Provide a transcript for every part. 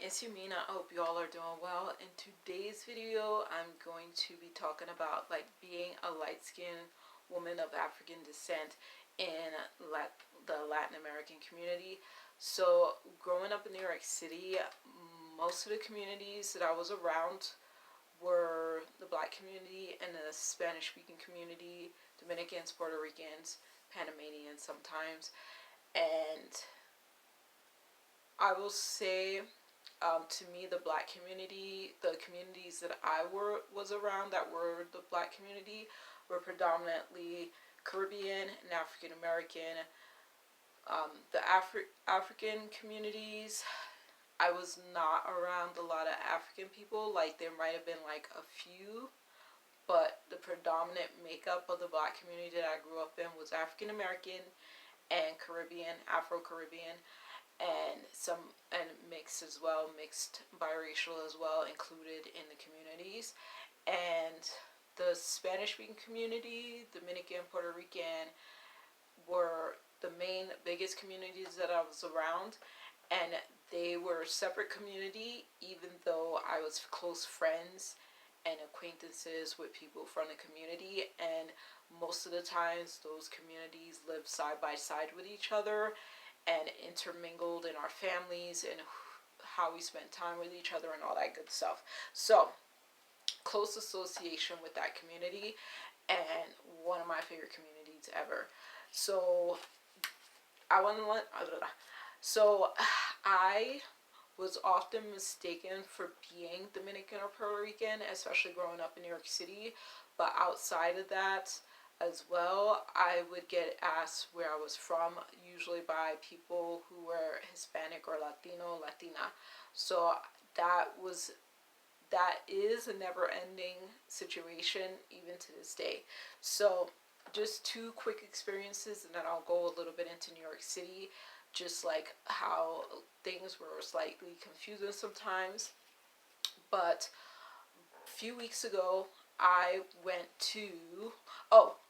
it's Yumina. I hope you all are doing well. In today's video, I'm going to be talking about being a light-skinned woman of African descent in the Latin American community. So growing up in New York City, most of the communities that I was around were the Black community and the Spanish-speaking community, Dominicans, Puerto Ricans, Panamanians sometimes. And I will say, to me, the Black community, the communities that was around that were the Black community, were predominantly Caribbean and African American. The African communities, I was not around a lot of African people. Like, there might have been like a few, but the predominant makeup of the Black community that I grew up in was African American and Caribbean, Afro-Caribbean, and mixed as well, mixed biracial as well, included in the communities. And the Spanish-speaking community, Dominican, Puerto Rican, were the main biggest communities that I was around, and they were separate community, even though I was close friends and acquaintances with people from the community, and most of the times those communities lived side by side with each other and intermingled in our families and how we spent time with each other and all that good stuff. So, close association with that community, and one of my favorite communities ever. So, I want to let. So, I was often mistaken for being Dominican or Puerto Rican, especially growing up in New York City. But outside of that, as well, I would get asked where I was from, usually by people who were Hispanic or Latino, Latina. So that is a never-ending situation even to this day. So just two quick experiences, and then I'll go a little bit into New York City, just like how things were slightly confusing sometimes. But a few weeks ago, I went to,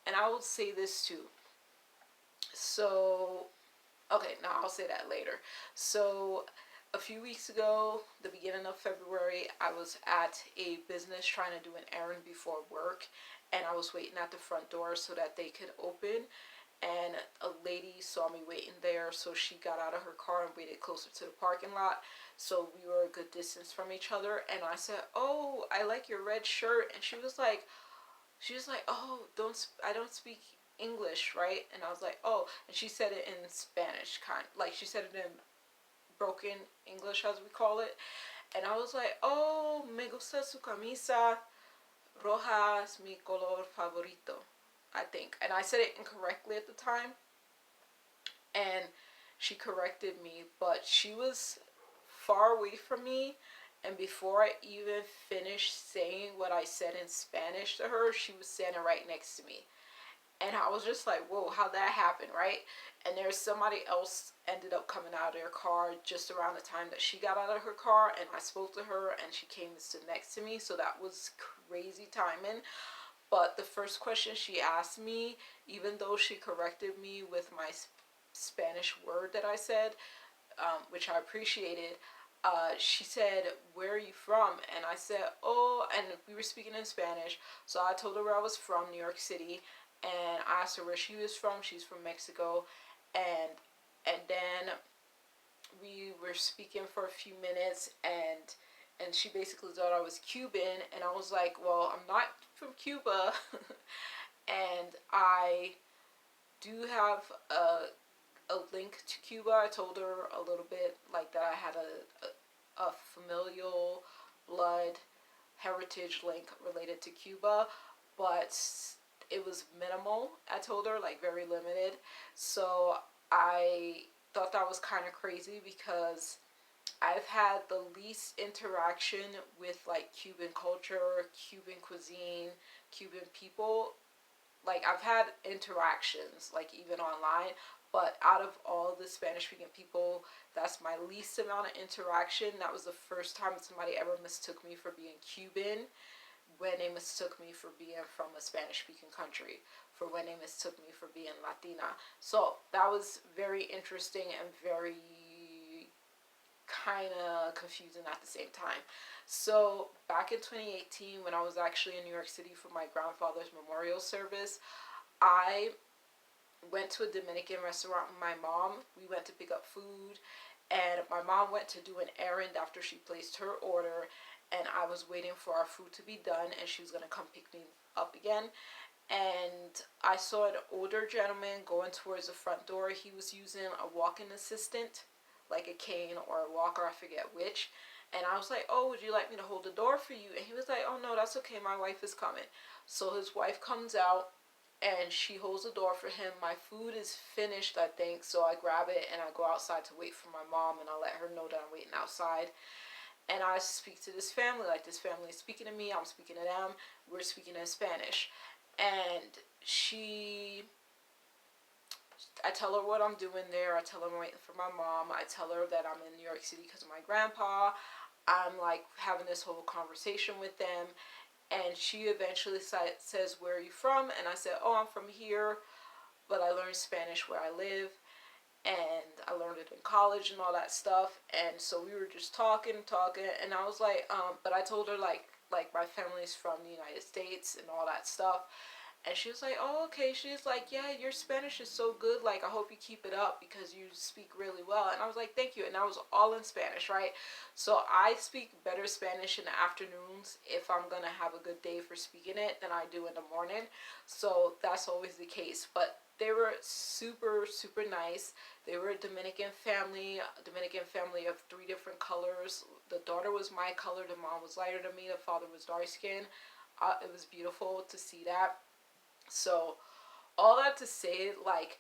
and I will say this too. So, okay, now I'll say that later. So, a few weeks ago, the beginning of February, I was at a business trying to do an errand before work, and I was waiting at the front door so that they could open. And a lady saw me waiting there, so she got out of her car and waited closer to the parking lot. So we were a good distance from each other, and I said, "Oh, I like your red shirt." And she was like, "Oh, I don't speak English, right?" And I was like, "Oh," and she said it in Spanish, she said it in broken English, as we call it. And I was like, "Oh, me gusta su camisa roja, es mi color favorito, I think." And I said it incorrectly at the time, and she corrected me, but she was far away from me, and before I even finished saying what I said in Spanish to her, she was standing right next to me. And I was just like, whoa, how'd that happen, right? And there's somebody else ended up coming out of their car just around the time that she got out of her car, and I spoke to her, and she came and stood next to me, so that was crazy timing. But the first question she asked me, even though she corrected me with my Spanish word that I said, which I appreciated, she said, "Where are you from?" And I said, "Oh," and we were speaking in Spanish, so I told her where I was from, New York City, and I asked her where she was from. She's from Mexico, and then we were speaking for a few minutes, and she basically thought I was Cuban, and I was like, "Well, I'm not from Cuba," and I do have a link to Cuba. I told her a little bit like that I had a familial blood heritage link related to Cuba, but it was minimal. I told her, like, very limited. So I thought that was kind of crazy because I've had the least interaction with like Cuban culture, Cuban cuisine, Cuban people. Like, I've had interactions, like, even online, but out of all the Spanish speaking people, that's my least amount of interaction. That was the first time somebody ever mistook me for being Cuban, when they mistook me for being from a Spanish speaking country, for when they mistook me for being Latina. So that was very interesting and very kind of confusing at the same time. So back in 2018, when I was actually in New York City for my grandfather's memorial service, I went to a Dominican restaurant with my mom. We went to pick up food, and my mom went to do an errand after she placed her order, and I was waiting for our food to be done, and she was gonna come pick me up again. And I saw an older gentleman going towards the front door. He was using a walking assistant, like a cane or a walker, I forget which. And I was like, "Oh, would you like me to hold the door for you?" And he was like, "Oh, no, that's okay. My wife is coming." So his wife comes out and she holds the door for him. My food is finished, I think, so I grab it and I go outside to wait for my mom, and I let her know that I'm waiting outside. And I speak to this family, like this family is speaking to me, I'm speaking to them, we're speaking in Spanish. And I tell her what I'm doing there. I tell her I'm waiting for my mom. I tell her that I'm in New York City because of my grandpa. I'm like having this whole conversation with them. And she eventually says, "Where are you from?" And I said, "Oh, I'm from here, but I learned Spanish where I live. And I learned it in college and all that stuff." And so we were just talking. And I was like, but I told her like my family's from the United States and all that stuff. And she was like, "Oh, okay." She's like, "Yeah, your Spanish is so good. Like, I hope you keep it up because you speak really well." And I was like, "Thank you." And I was all in Spanish, right? So I speak better Spanish in the afternoons if I'm going to have a good day for speaking it than I do in the morning. So that's always the case. But they were super, super nice. They were a Dominican family of three different colors. The daughter was my color. The mom was lighter than me. The father was dark skinned. It was beautiful to see that. So, all that to say, like,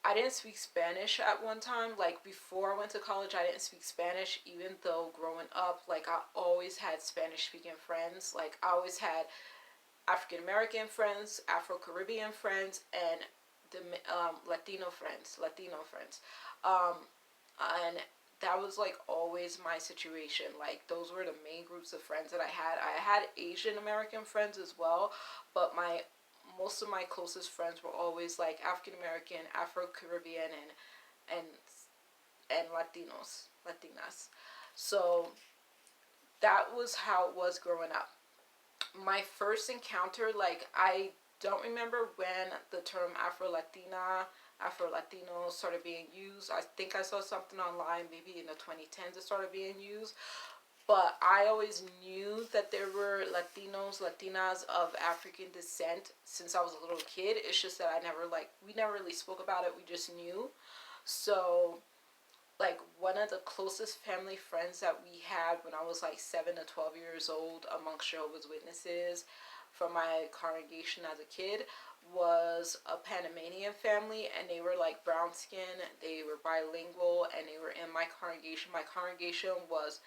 I didn't speak Spanish at one time. Like, before I went to college, I didn't speak Spanish, even though growing up, like, I always had Spanish speaking friends. Like, I always had African American friends, Afro Caribbean friends, and Latino friends. Um, and that was like always my situation. Like, those were the main groups of friends that I had. I had Asian American friends as well, but my most of my closest friends were always like African American, Afro Caribbean, and and Latinas. So that was how it was growing up. My first encounter, like, I don't remember when the term Afro Latino started being used. I think I saw something online, maybe in the 2010s it started being used. But I always knew that there were Latinas of African descent since I was a little kid. It's just that we never really spoke about it. We just knew. So, like, one of the closest family friends that we had when I was like 7 to 12 years old amongst Jehovah's Witnesses from my congregation as a kid was a Panamanian family, and they were like brown skin, they were bilingual, and they were in my congregation. My congregation was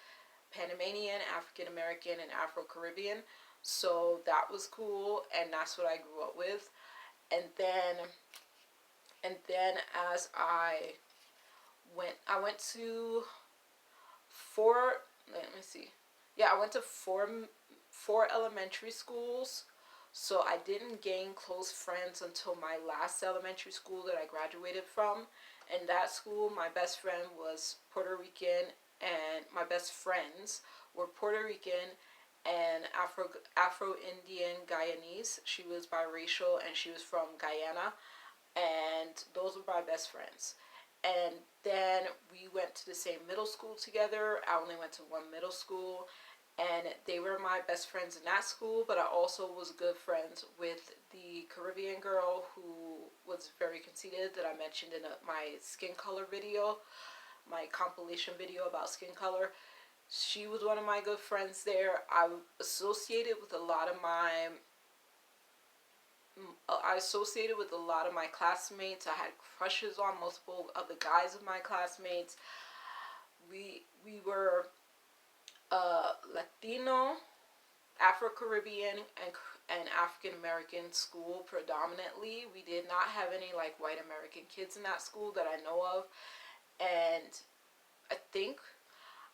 Panamanian, African American, and Afro Caribbean. So that was cool, and that's what I grew up with. And then as I went to four. Let me see. Yeah, I went to four elementary schools. So I didn't gain close friends until my last elementary school that I graduated from. In that school, my best friend was Puerto Rican, and my best friends were Puerto Rican and Afro Indian Guyanese. She was biracial and she was from Guyana, and those were my best friends. And then we went to the same middle school together. I only went to one middle school, and they were my best friends in that school. But I also was good friends with the Caribbean girl who was very conceited that I mentioned in my skin color video, my compilation video about skin color. She was one of my good friends there. I associated with a lot of my classmates. I had crushes on multiple of the guys of my classmates. We were Latino, Afro Caribbean, and African American school predominantly. We did not have any like white American kids in that school that I know of, and I think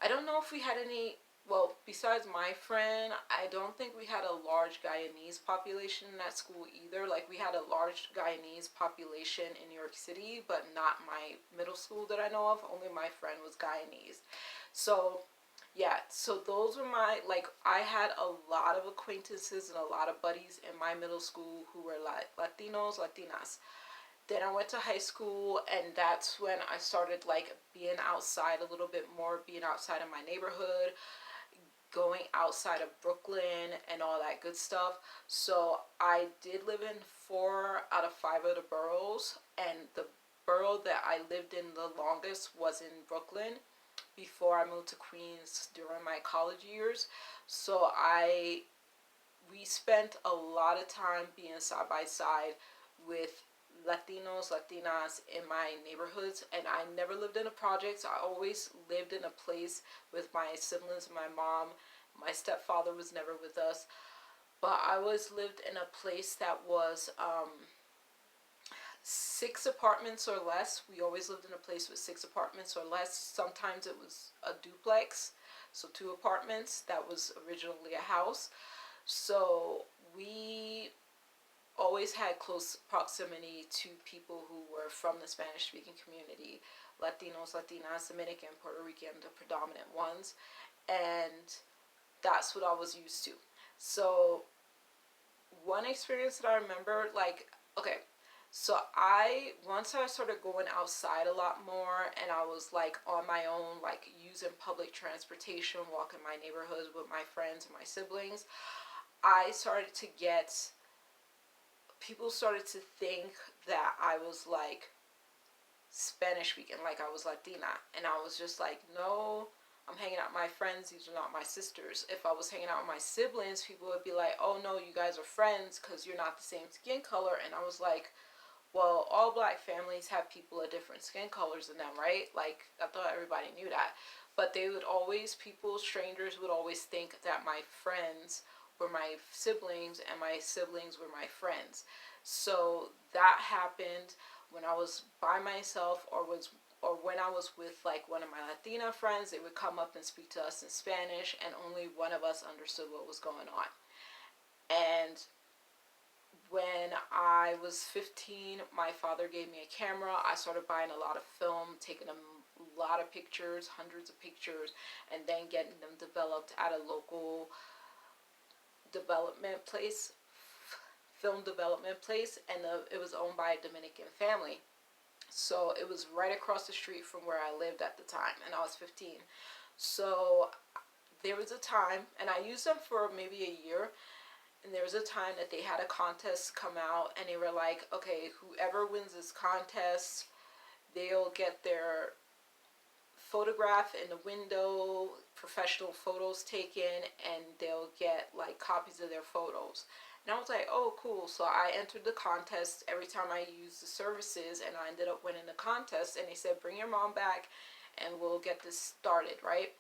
I don't know if we had any. well, besides my friend, I don't think we had a large Guyanese population in that school either. Like, we had a large Guyanese population in New York City, but not my middle school that I know of. Only my friend was Guyanese. So, yeah, so those were my, like, I had a lot of acquaintances and a lot of buddies in my middle school who were Latinos, Latinas. Then I went to high school, and that's when I started, like, being outside a little bit more, being outside of my neighborhood, going outside of Brooklyn and all that good stuff. So I did live in 4 out of 5 of the boroughs, and the borough that I lived in the longest was in Brooklyn before I moved to Queens during my college years. So we spent a lot of time being side by side with Latinos, Latinas in my neighborhoods, and I never lived in a project. I always lived in a place with my siblings and my mom. My stepfather was never with us, but I always lived in a place that was 6 apartments or less. We always lived in a place with 6 apartments or less. Sometimes it was a duplex, so 2 apartments. That was originally a house. So we always had close proximity to people who were from the Spanish speaking community. Latinos, Latinas, Dominican, Puerto Rican, the predominant ones. And that's what I was used to. So one experience that I remember, like, okay, so once I started going outside a lot more, and I was like on my own, like using public transportation, walking my neighborhoods with my friends and my siblings, I started to get, people started to think that I was like Spanish speaking, like I was Latina. And I was just like, no, I'm hanging out with my friends. These are not my sisters. If I was hanging out with my siblings, people would be like, oh no, you guys are friends because you're not the same skin color. And I was like, well, all black families have people of different skin colors in them, right? Like, I thought everybody knew that. But they would always, people, strangers would always think that my friends were my siblings and my siblings were my friends. So that happened when I was by myself, or when I was with like one of my Latina friends. They would come up and speak to us in Spanish, and only one of us understood what was going on. And when I was 15, my father gave me a camera. I started buying a lot of film, taking a lot of pictures, hundreds of pictures, and then getting them developed at a local development place, film development place, and it was owned by a Dominican family. So it was right across the street from where I lived at the time, and I was 15. So there was a time, and I used them for maybe a year, and there was a time that they had a contest come out, and they were like, okay, whoever wins this contest, they'll get their photograph in the window, professional photos taken, and they'll get like copies of their photos. And I was like, oh, cool. So I entered the contest every time I used the services, and I ended up winning the contest. And they said, bring your mom back and we'll get this started, right?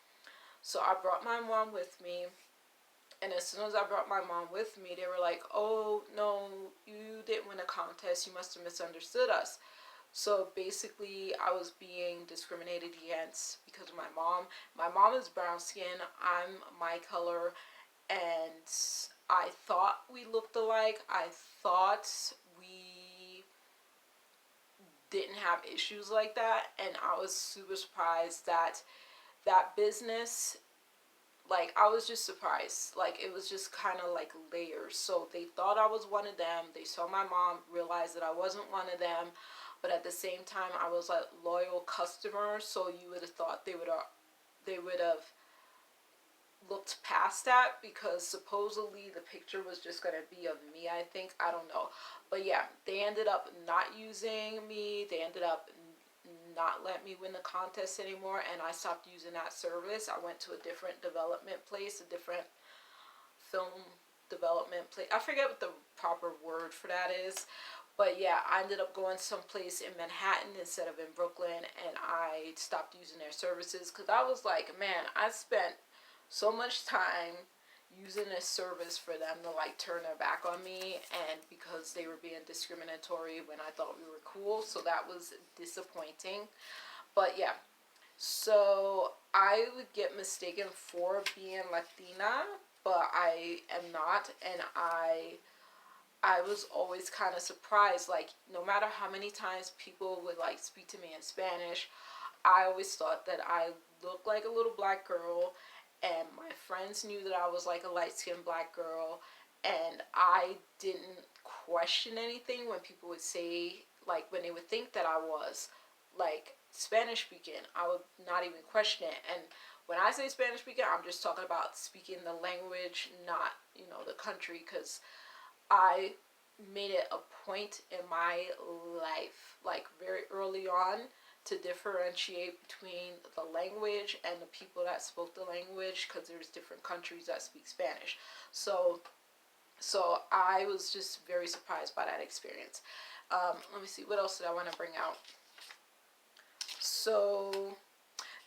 So I brought my mom with me. And as soon as I brought my mom with me, they were like, oh, no, you didn't win a contest. You must have misunderstood us. So basically, I was being discriminated against because of my mom. My mom is brown skin. I'm my color. And I thought we looked alike. I thought we didn't have issues like that. And I was super surprised that that business, like, I was just surprised. Like, it was just kind of like layers. So they thought I was one of them. They saw my mom, realized that I wasn't one of them. But at the same time, I was a loyal customer. So you would have thought they would have looked past that, because supposedly the picture was just going to be of me, I think. I don't know. But yeah, they ended up not using me. They ended up not let me win the contest anymore, and I stopped using that service. I went to a different development place, a different film development place. I forget what the proper word for that is. But yeah, I ended up going someplace in Manhattan instead of in Brooklyn, and I stopped using their services because I was like, man, I spent so much time using a service for them to like turn their back on me, and because they were being discriminatory when I thought we were cool. So that was disappointing. But yeah, so I would get mistaken for being Latina, but I am not, and I was always kind of surprised. Like, no matter how many times people would like speak to me in Spanish, I always thought that I looked like a little black girl, and my friends knew that I was like a light skinned black girl, and I didn't question anything when people would say, like, when they would think that I was like Spanish speaking, I would not even question it. And when I say Spanish speaking, I'm just talking about speaking the language, not, the country, because I made it a point in my life, like very early on, to differentiate between the language and the people that spoke the language, because there's different countries that speak Spanish. So, so I was just very surprised by that experience. Let me see, what else did I want to bring out? So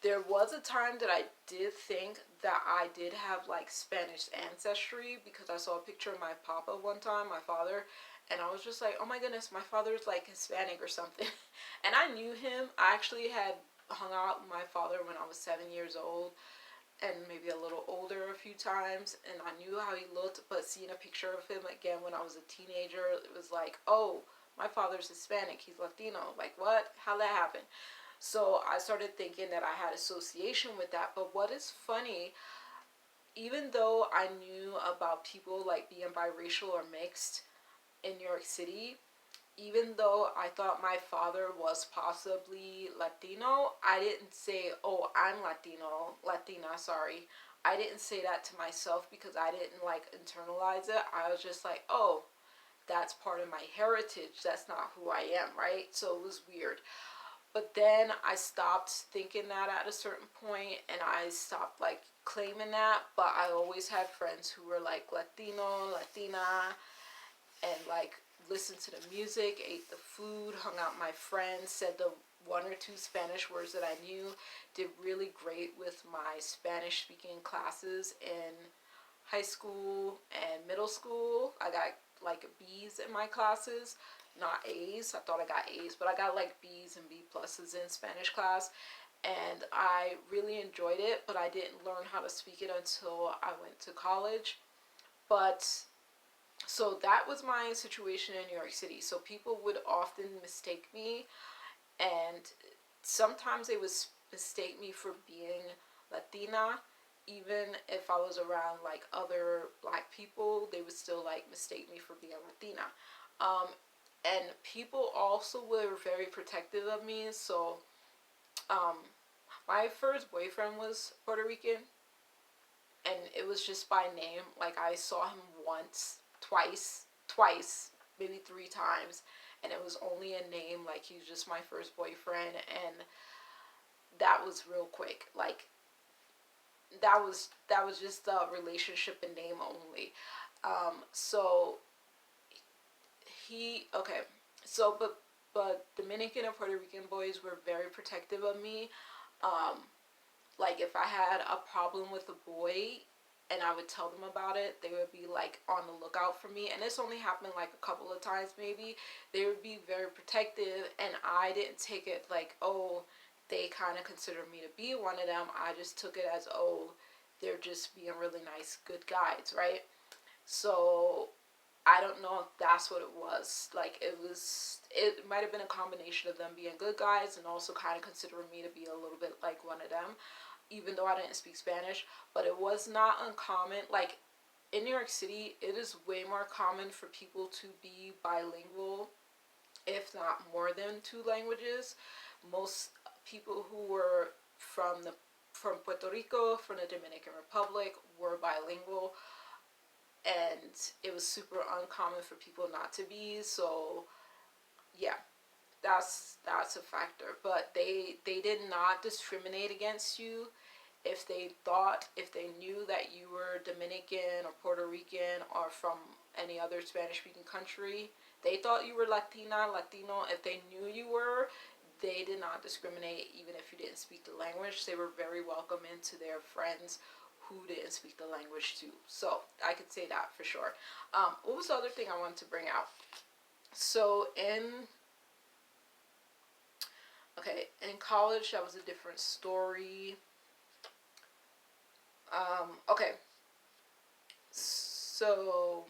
there was a time that I did think that I did have like Spanish ancestry, because I saw a picture of my papa one time, my father, and I was just like, oh my goodness, my father's like Hispanic or something. And I knew him. I actually had hung out with my father when I was 7 years old, and maybe a little older a few times, and I knew how he looked, but seeing a picture of him again when I was a teenager, it was like, oh, my father's Hispanic, he's Latino. Like, what? How that happen? So I started thinking that I had association with that. But what is funny, even though I knew about people like being biracial or mixed in New York City, even though I thought my father was possibly Latino, I didn't say, oh, I'm Latina, sorry. I didn't say that to myself, because I didn't like internalize it. I was just like, oh, that's part of my heritage. That's not who I am, right? So it was weird. But then I stopped thinking that at a certain point, and I stopped like claiming that. But I always had friends who were like Latino, Latina, and like listened to the music, ate the food, hung out with my friends, said the one or two Spanish words that I knew, did really great with my Spanish speaking classes in high school and middle school. I got like B's in my classes, not A's. I thought I got A's, but I got like B's and B pluses in Spanish class, and I really enjoyed it. But I didn't learn how to speak it until I went to college. But so that was my situation in New York City. So people would often mistake me, and sometimes they would mistake me for being Latina. Even if I was around like other black people, they would still like mistake me for being Latina. Um, and people also were very protective of me. So um, my first boyfriend was Puerto Rican, and it was just by name. Like, I saw him once, twice, maybe three times, and it was only a name. Like, he was just my first boyfriend, and that was real quick. Like, that was just a relationship in name only. So he okay. So but Dominican and Puerto Rican boys were very protective of me. Um, like, if I had a problem with a boy and I would tell them about it, they would be like on the lookout for me. And this only happened like a couple of times maybe. They would be very protective, and I didn't take it like, oh, they kind of consider me to be one of them. I just took it as, oh, they're just being really nice, good guys, right? So I don't know if that's what it was. Like, it might have been a combination of them being good guys and also kind of considering me to be a little bit like one of them, even though I didn't speak Spanish. But it was not uncommon. Like, in New York City, it is way more common for people to be bilingual, if not more than two languages. Most people who were from Puerto Rico, from the Dominican Republic, were bilingual, and it was super uncommon for people not to be. So yeah, that's a factor. But they did not discriminate against you. If they knew that you were Dominican or Puerto Rican or from any other Spanish speaking country, they thought you were Latina, Latino. If they knew you were, they did not discriminate. Even if you didn't speak the language, they were very welcoming to their friends who didn't speak the language too. So I could say that for sure. What was the other thing I wanted to bring out? So in college, that was a different story. Okay. So,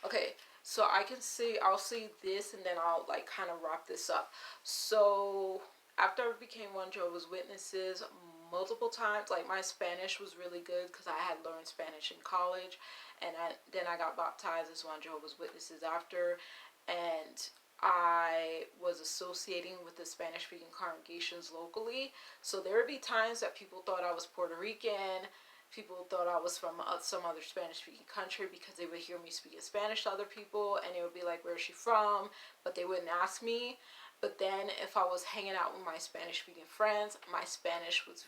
okay. So I can say, I'll say this and then I'll like kind of wrap this up. So after I became one Jehovah's Witnesses multiple times, like my Spanish was really good because I had learned Spanish in college, and then I got baptized as one Jehovah's Witnesses after, and I was associating with the Spanish speaking congregations locally. So there would be times that people thought I was Puerto Rican. People thought I was from some other Spanish speaking country because they would hear me speaking Spanish to other people and they would be like, "Where's she from?" But they wouldn't ask me. But then if I was hanging out with my Spanish speaking friends, my Spanish was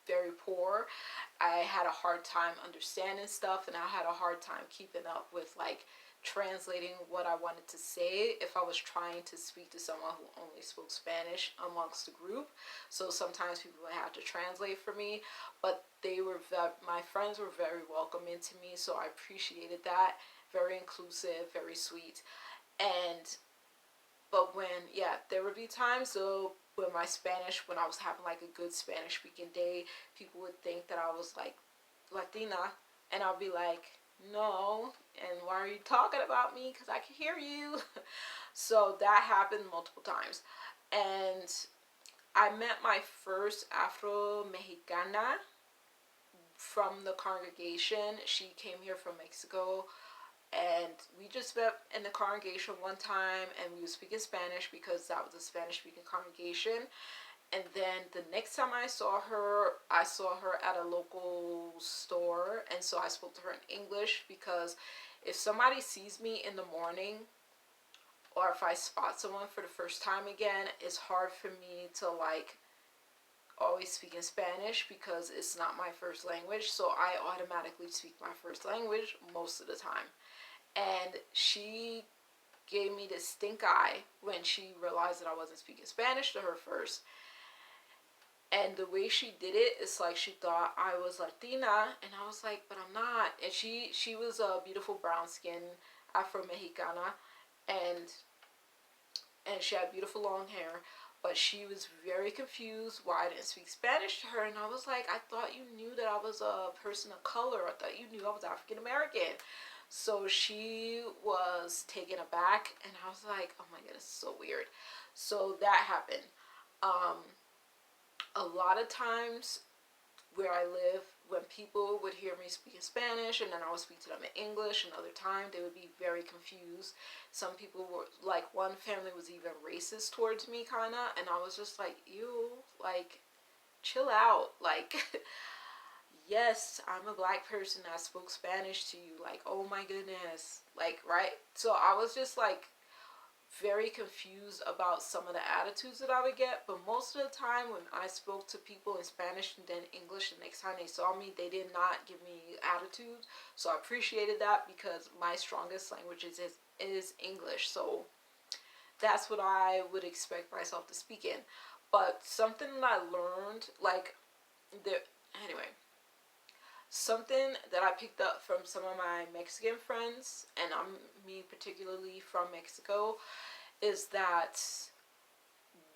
very poor. I had a hard time understanding stuff, and I had a hard time keeping up with like translating what I wanted to say if I was trying to speak to someone who only spoke Spanish amongst the group. So sometimes people would have to translate for me, but my friends were very welcoming to me, so I appreciated that. Very inclusive, very sweet. And but when, yeah, there would be times though when my Spanish, when I was having like a good Spanish speaking day, people would think that I was like Latina, and I'll be like, no, and why are you talking about me? Because I can hear you. So that happened multiple times. And I met my first Afro Mexicana from the congregation. She came here from Mexico, and we just met in the congregation one time, and we were speaking Spanish because that was a Spanish speaking congregation. And then the next time I saw her at a local store, and so I spoke to her in English because if somebody sees me in the morning or if I spot someone for the first time again, it's hard for me to like always speak in Spanish because it's not my first language, so I automatically speak my first language most of the time. And she gave me this stink eye when she realized that I wasn't speaking Spanish to her first. And the way she did it, it's like she thought I was Latina, and I was like, but I'm not. And she was a beautiful brown skin Afro Mexicana, and she had beautiful long hair, but she was very confused why I didn't speak Spanish to her. And I was like, I thought you knew that I was a person of color. I thought you knew I was African American. So she was taken aback, and I was like, oh my goodness, so weird. So that happened. Um, a lot of times where I live, when people would hear me speaking Spanish and then I would speak to them in English, another time they would be very confused. Some people were like, one family was even racist towards me, kind of, and I was just like, ew, like, chill out. Like, yes, I'm a black person that spoke Spanish to you. Like, oh my goodness. Like, right? So I was just like, very confused about some of the attitudes that I would get, but most of the time when I spoke to people in Spanish and then English, the next time they saw me, they did not give me attitude. So I appreciated that because my strongest language is English. So that's what I would expect myself to speak in. But something that I learned, like, there, anyway, something that I picked up from some of my Mexican friends, and I'm me particularly from Mexico, is that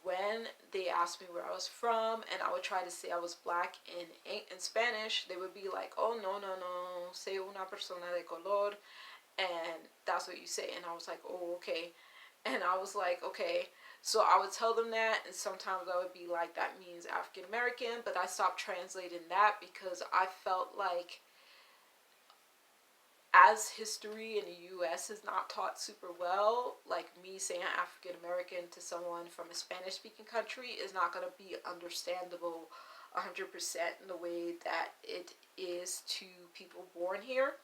when they asked me where I was from and I would try to say I was black in Spanish, they would be like, oh, no, no, no, say una persona de color, and that's what you say. And I was like, oh, okay. And I was like, okay. So I would tell them that, and sometimes I would be like, that means African American, but I stopped translating that because I felt like as history in the US is not taught super well, like me saying African American to someone from a Spanish speaking country is not going to be understandable 100% in the way that it is to people born here.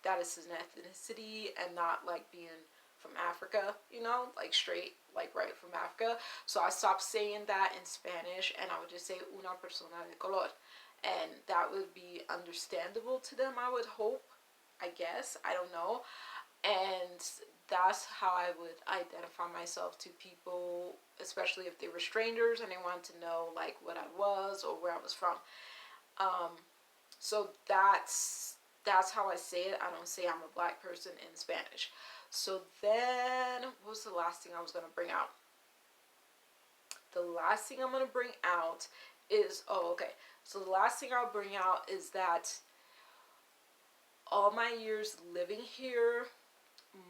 That is an ethnicity and not like being from Africa, you know, like straight, like right from Africa. So I stopped saying that in Spanish and I would just say una persona de color. And that would be understandable to them, I would hope. I guess. I don't know. And that's how I would identify myself to people, especially if they were strangers and they wanted to know like what I was or where I was from. Um, so that's how I say it. I don't say I'm a black person in Spanish. So then, what was the last thing I was gonna bring out? The last thing I'm gonna bring out is, oh, okay. So the last thing I'll bring out is that all my years living here,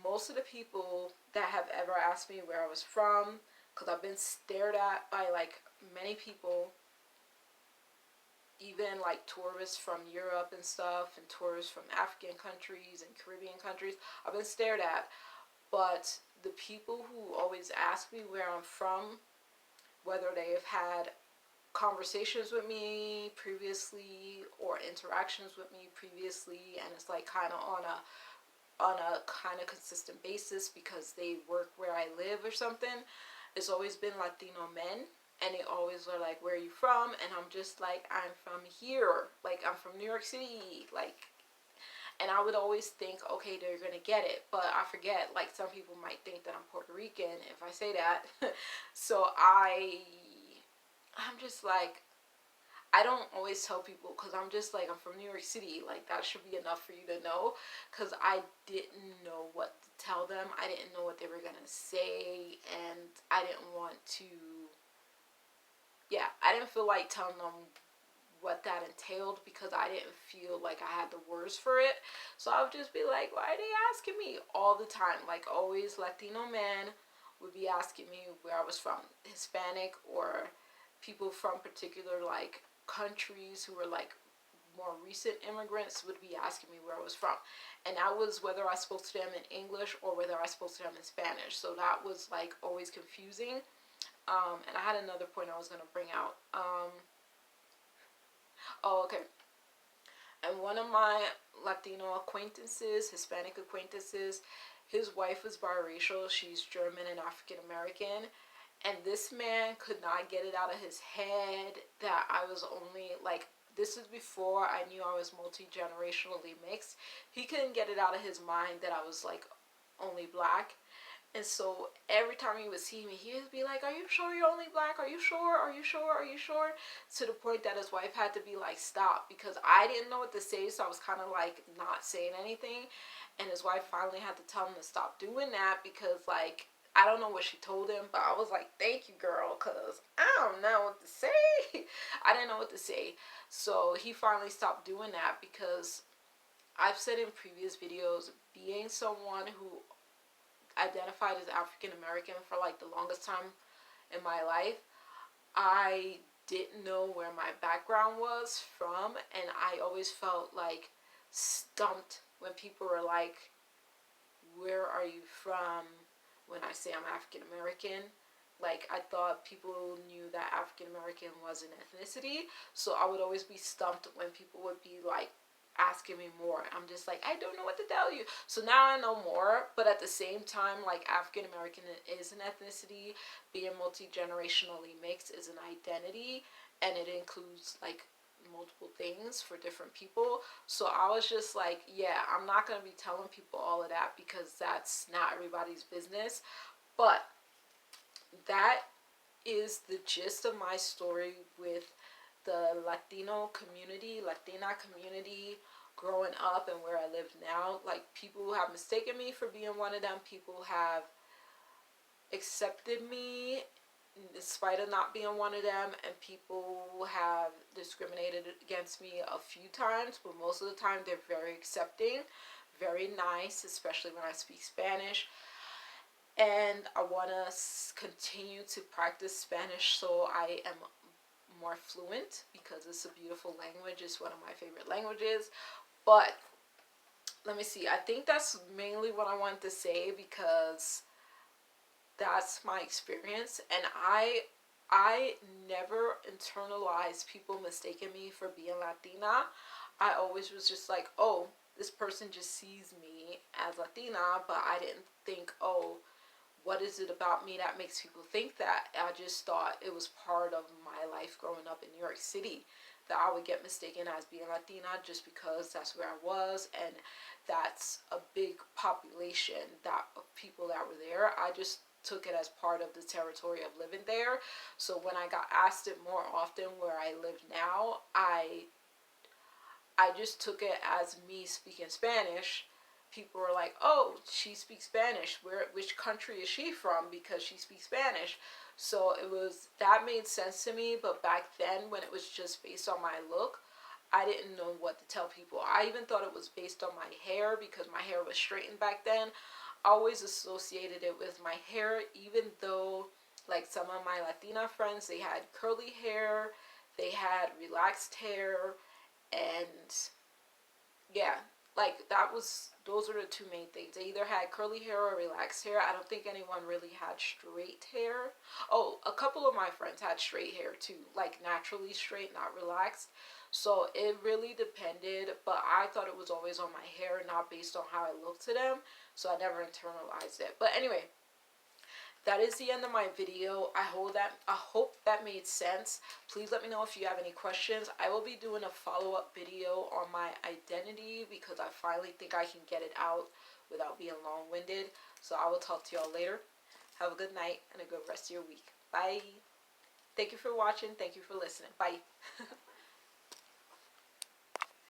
most of the people that have ever asked me where I was from, because I've been stared at by like many people, even like tourists from Europe and stuff, and tourists from African countries and Caribbean countries, I've been stared at. But the people who always ask me where I'm from, whether they have had conversations with me previously or interactions with me previously, and it's like kind of on a kind of consistent basis because they work where I live or something, it's always been Latino men. And they always are like, where are you from? And I'm just like, I'm from here. Like, I'm from New York City. Like, and I would always think, okay, they're gonna get it. But I forget, like, some people might think that I'm Puerto Rican if I say that. So I'm just like, I don't always tell people because I'm just like, I'm from New York City. Like, that should be enough for you to know. Because I didn't know what to tell them. I didn't know what they were going to say. And I didn't want to, yeah, I didn't feel like telling them what that entailed because I didn't feel like I had the words for it. So I would just be like, why are they asking me all the time? Like, always Latino men would be asking me where I was from. Hispanic or people from particular like countries who were like more recent immigrants would be asking me where I was from, and that was whether I spoke to them in English or whether I spoke to them in Spanish. So that was like always confusing. And I had another point I was gonna bring out. Oh, okay. And one of my Latino acquaintances, Hispanic acquaintances, his wife was biracial. She's German and African American. And this man could not get it out of his head that I was only like, this is before I knew I was multi-generationally mixed. He couldn't get it out of his mind that I was like only black. And so every time he would see me, he would be like, are you sure you're only black? Are you sure? Are you sure? Are you sure? To the point that his wife had to be like, stop, because I didn't know what to say. So I was kind of like not saying anything. And his wife finally had to tell him to stop doing that because like, I don't know what she told him, but I was like, thank you, girl, because I don't know what to say. I didn't know what to say. So he finally stopped doing that because I've said in previous videos, being someone who identified as African American for like the longest time in my life, I didn't know where my background was from, and I always felt like stumped when people were like, where are you from? When I say I'm African American, like I thought people knew that African American was an ethnicity, so I would always be stumped when people would be like asking me more. I'm just like, I don't know what to tell you. So now I know more, but at the same time, like African American is an ethnicity, being multi-generationally mixed is an identity, and it includes like multiple things for different people. So I was just like, yeah, I'm not going to be telling people all of that because that's not everybody's business. But that is the gist of my story with the Latino community, Latina community, growing up and where I live now. Like, people have mistaken me for being one of them. People have accepted me in spite of not being one of them, and people have discriminated against me a few times, but most of the time they're very accepting, very nice, especially when I speak Spanish. And I want to continue to practice Spanish so I am more fluent because it's a beautiful language. It's one of my favorite languages. But let me see. I think that's mainly what I wanted to say because that's my experience, and I never internalized people mistaking me for being Latina. I always was just like, oh, this person just sees me as Latina, but I didn't think, oh, what is it about me that makes people think that? I just thought it was part of my life growing up in New York City that I would get mistaken as being Latina just because that's where I was, and that's a big population that of people that were there. I just took it as part of the territory of living there. So when I got asked it more often where I live now, I just took it as me speaking Spanish. People were like, oh, she speaks Spanish. Which country is she from? Because she speaks Spanish. So it was, that made sense to me. But back then, when it was just based on my look, I didn't know what to tell people. I even thought it was based on my hair because my hair was straightened back then. I always associated it with my hair, even though like some of my Latina friends, they had curly hair, they had relaxed hair, and yeah, like that was, those were the two main things. They either had curly hair or relaxed hair. I don't think anyone really had straight hair. Oh, a couple of my friends had straight hair too, like naturally straight, not relaxed. So it really depended, but I thought it was always on my hair, not based on how I looked to them. So I never internalized it. But anyway, that is the end of my video. I hope that made sense. Please let me know if you have any questions. I will be doing a follow-up video on my identity because I finally think I can get it out without being long-winded. So I will talk to y'all later. Have a good night and a good rest of your week. Bye. Thank you for watching. Thank you for listening. Bye.